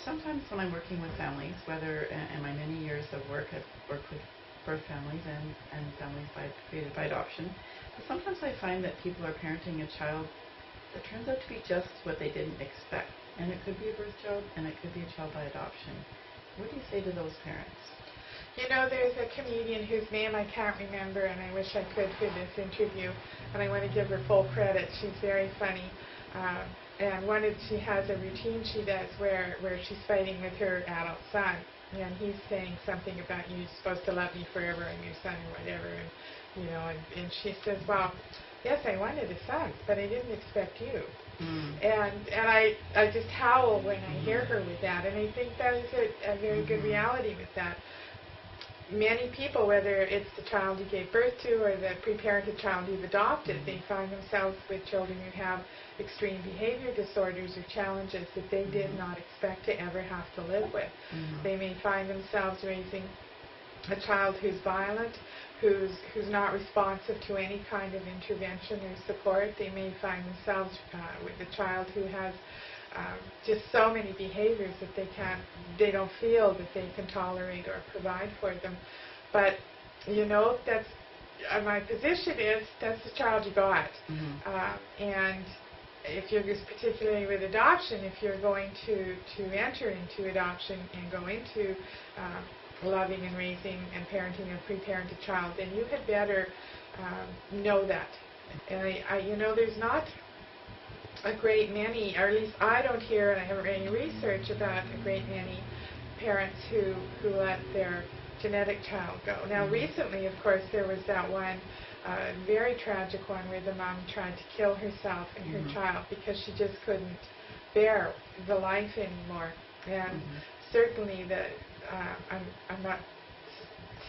sometimes when I'm working with families, whether in my many years of work, I've worked with birth families and families created by adoption, but sometimes I find that people are parenting a child that turns out to be just what they didn't expect. And it could be a birth child, and it could be a child by adoption. What do you say to those parents? You know, there's a comedian whose name I can't remember, and I wish I could for this interview, and I want to give her full credit. She's very funny. And she has a routine she does where she's fighting with her adult son, and he's saying something about, you're supposed to love me forever, I'm your son, or whatever, and she says, well, yes, I wanted a son, but I didn't expect you. And I just howl when I hear her with that, and I think that is a very good reality with that. Many people, whether it's the child you gave birth to or the pre-parented child you've adopted, they find themselves with children who have extreme behavior disorders or challenges that they did not expect to ever have to live with. They may find themselves raising a child who's violent, who's not responsive to any kind of intervention or support. They may find themselves with a child who has just so many behaviors that they don't feel that they can tolerate or provide for them. But that's my position is that's the child you got. And if you're just particularly with adoption, if you're going to enter into adoption and go into loving and raising and parenting a pre-parented child, then you had better know that. And there's not a great many, or at least I don't hear, and I haven't read any research about a great many parents who let their genetic child go. Now, recently, of course, there was that one very tragic one where the mom tried to kill herself and her child because she just couldn't bear the life anymore. And certainly, I'm not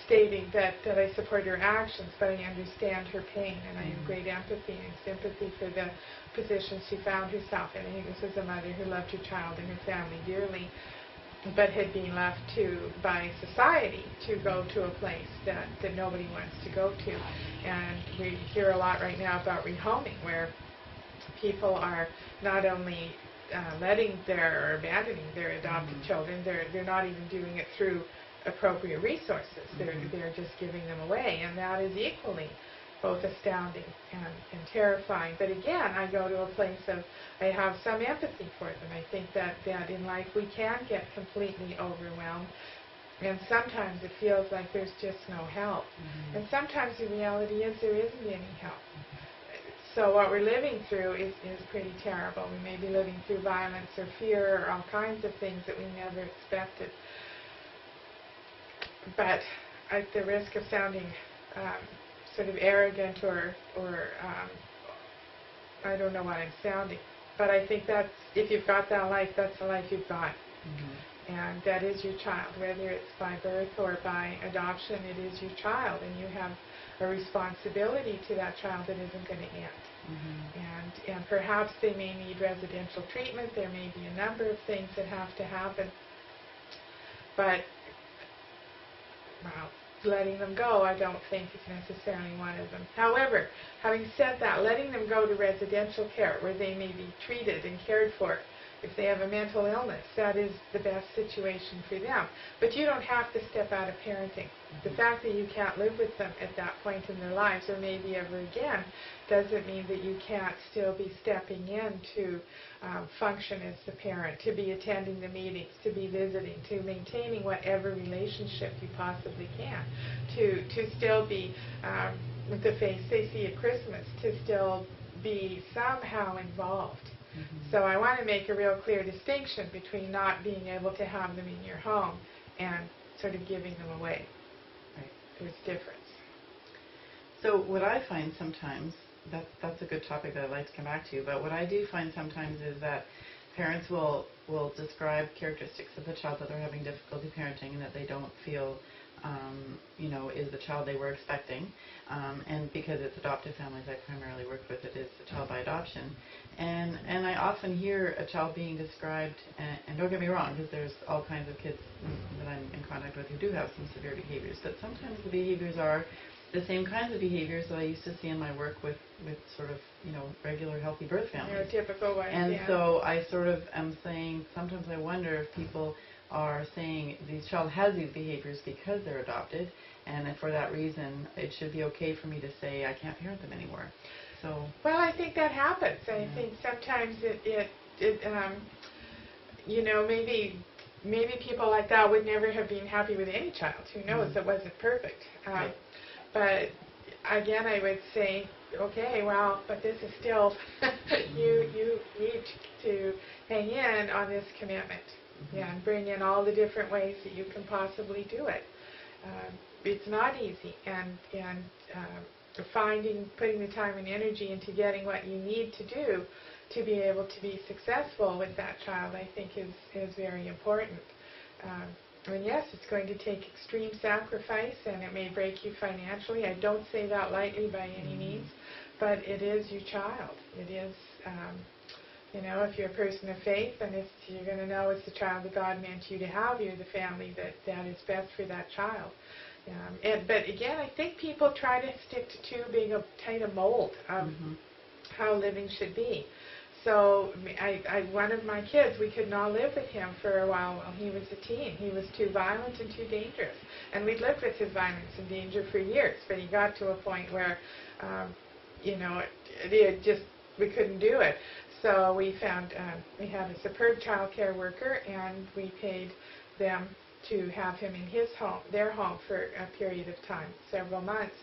stating that I support her actions, but I understand her pain, and I have great empathy and sympathy for the position she found herself in. I think this was a mother who loved her child and her family dearly, but had been left by society to go to a place that nobody wants to go to. And we hear a lot right now about rehoming, where people are not only abandoning their adopted children, they're not even doing it through appropriate resources. They're just giving them away, and that is equally both astounding and terrifying. But again, I go to a place of, I have some empathy for them. I think that in life we can get completely overwhelmed, and sometimes it feels like there's just no help. And sometimes the reality is there isn't any help. So what we're living through is pretty terrible. We may be living through violence or fear or all kinds of things that we never expected. But at the risk of sounding sort of arrogant or I don't know what I'm sounding, but I think that's, if you've got that life, that's the life you've got. And that is your child, whether it's by birth or by adoption, it is your child, and you have a responsibility to that child that isn't going to end. And perhaps they may need residential treatment, there may be a number of things that have to happen, but letting them go, I don't think is necessarily one of them. However, having said that, letting them go to residential care where they may be treated and cared for if they have a mental illness, that is the best situation for them. But you don't have to step out of parenting. The fact that you can't live with them at that point in their lives, or maybe ever again, doesn't mean that you can't still be stepping in to function as the parent, to be attending the meetings, to be visiting, to maintaining whatever relationship you possibly can, to still be the face they see at Christmas, to still be somehow involved. So I want to make a real clear distinction between not being able to have them in your home and sort of giving them away. Right. There's difference. So what I find sometimes, that's a good topic that I'd like to come back to, but what I do find sometimes is that parents will describe characteristics of the child that they're having difficulty parenting and that they don't feel is the child they were expecting. And because it's adoptive families I primarily work with, it is a child by adoption. And I often hear a child being described, and don't get me wrong, because there's all kinds of kids that I'm in contact with who do have some severe behaviors, but sometimes the behaviors are the same kinds of behaviors that I used to see in my work with sort of, regular healthy birth families. Neurotypical ones, And yeah. so I sort of am saying, sometimes I wonder if people are saying the child has these behaviors because they're adopted, and if for that reason it should be okay for me to say I can't parent them anymore. So. Well, I think that happens. I think sometimes maybe people like that would never have been happy with any child. Who knows? It wasn't perfect. Right. But again, I would say, okay, well, but this is still, you need to hang in on this commitment, and bring in all the different ways that you can possibly do it. It's not easy, and putting the time and energy into getting what you need to do to be able to be successful with that child, I think is very important. Yes, it's going to take extreme sacrifice, and it may break you financially. I don't say that lightly by any means, but it is your child. It is, if you're a person of faith, and if you're going to know it's the child that God meant you to have, you're the family that is best for that child. But again, I think people try to stick to too big a tight a mold of how living should be. So one of my kids, we could not live with him for a while he was a teen. He was too violent and too dangerous. And we'd lived with his violence and danger for years, but he got to a point where, we couldn't do it. So we found, we had a superb child care worker, and we paid them to have him in their home for a period of time, several months.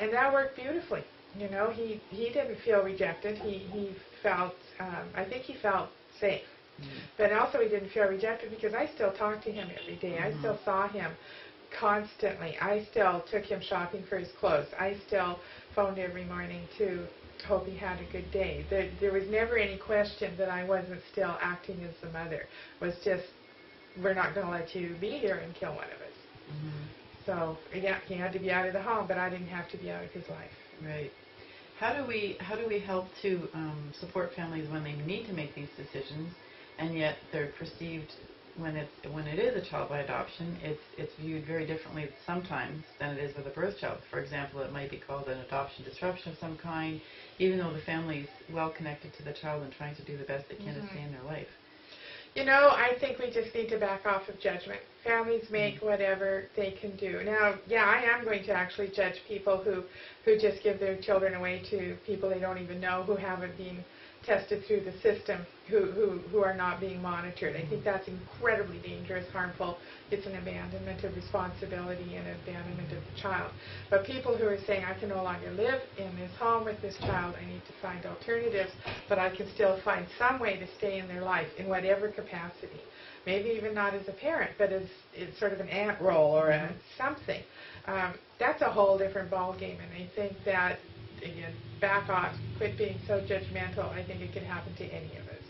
And that worked beautifully. He didn't feel rejected. He felt, I think he felt safe. But also he didn't feel rejected because I still talked to him every day. I still saw him constantly. I still took him shopping for his clothes. I still phoned every morning to hope he had a good day. There was never any question that I wasn't still acting as the mother. It was just, we're not going to let you be here and kill one of us. So, yeah, he had to be out of the home, but I didn't have to be out of his life. Right. How do we help to support families when they need to make these decisions, and yet they're perceived when it is a child by adoption, it's viewed very differently sometimes than it is with a birth child. For example, it might be called an adoption disruption of some kind, even though the family's well connected to the child and trying to do the best they can to stay in their life. I think we just need to back off of judgment. Families make whatever they can do. Now, yeah, I am going to actually judge people who just give their children away to people they don't even know, who haven't been tested through the system, who are not being monitored. I think that's incredibly dangerous, harmful. It's an abandonment of responsibility and abandonment of the child. But people who are saying, I can no longer live in this home with this child, I need to find alternatives, but I can still find some way to stay in their life in whatever capacity. Maybe even not as a parent, but as sort of an aunt role or something. That's a whole different ballgame, and I think that, again, back off, quit being so judgmental. I think it could happen to any of us.